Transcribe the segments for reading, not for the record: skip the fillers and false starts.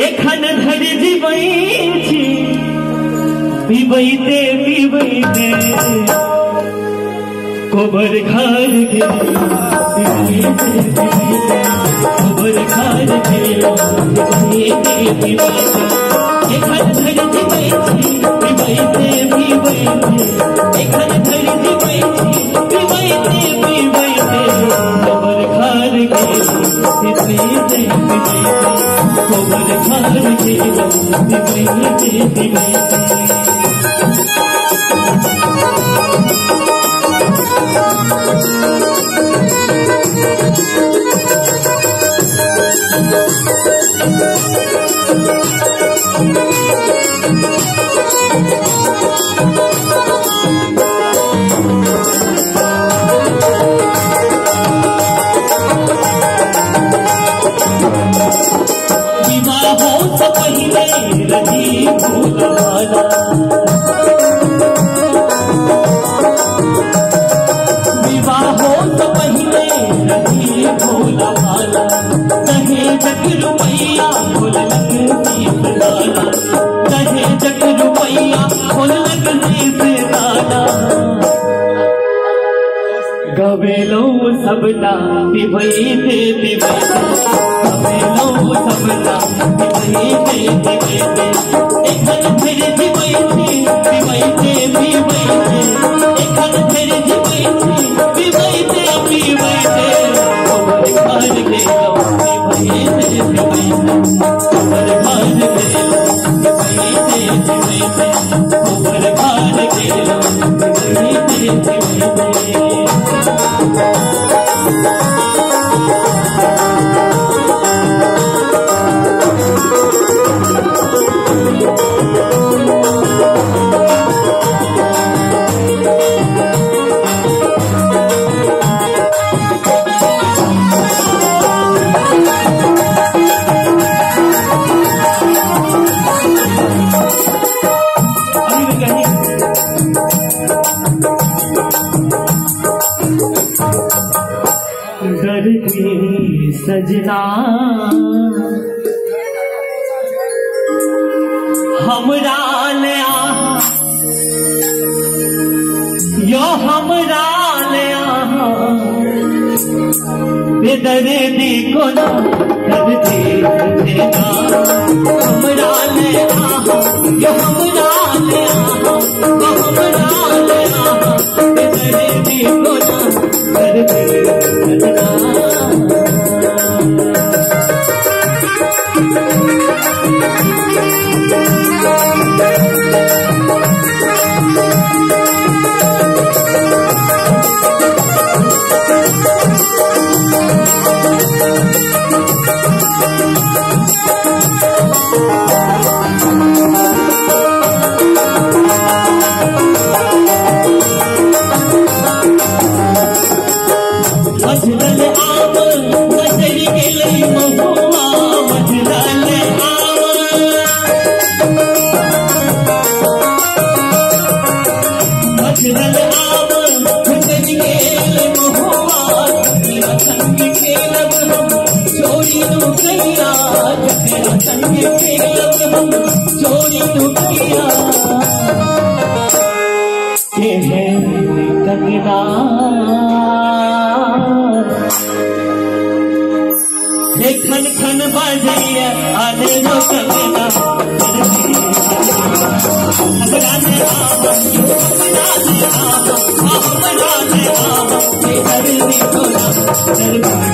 एखन धरि जीवै छी पिबैते पिबैते कोबर खार के कोबर खार के पिबैते पिबैते एखन धरि जीवै छी पिबैते पिबैते एखन धरि जीवै छी पिबैते पिबैते कोबर खार के पिबैते पिबैते कोबर खार के पिबैते पिबैते गवेलो सबदा पिबैते पिबैते गवेलो सबदा पिबैते पिबैते एखन धरि जीवै छी पिबैते पिबैते एखन धरि जीवै छी पिबैते पिबैते कोबर खार के पिबैते पिबैते कोबर खार के पिबैते पिबैते कोबर खार के पिबैते पिबैते डर के सजना हमरा ले आहा यो हमरा ले आहा बेदर्दी को ना डरते सजना हमरा ले आहा यो हमरा ले आहा यो हमरा ले आहा बेदर्दी को ना डरते सजना खन खन बजैया आने रो कंगना बनाने आवा बनाने आवा बनाने आवा दर्दी तोरा बनाने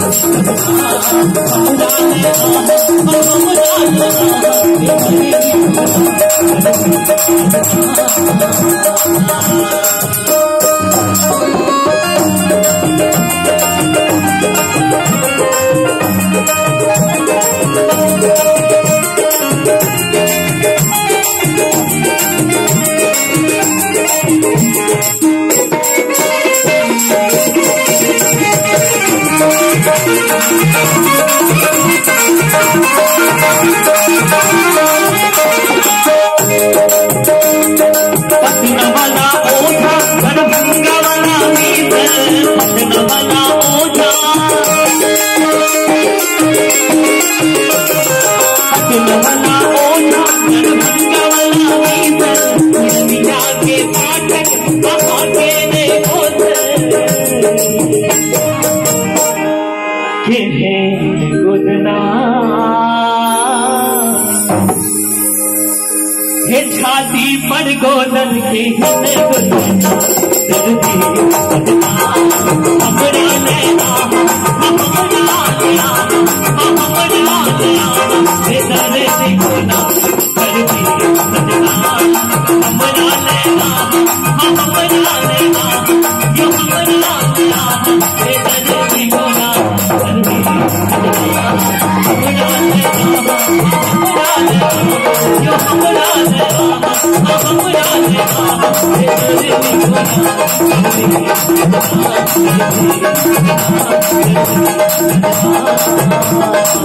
छाती पर गोदन के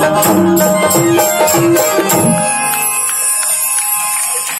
Thank you.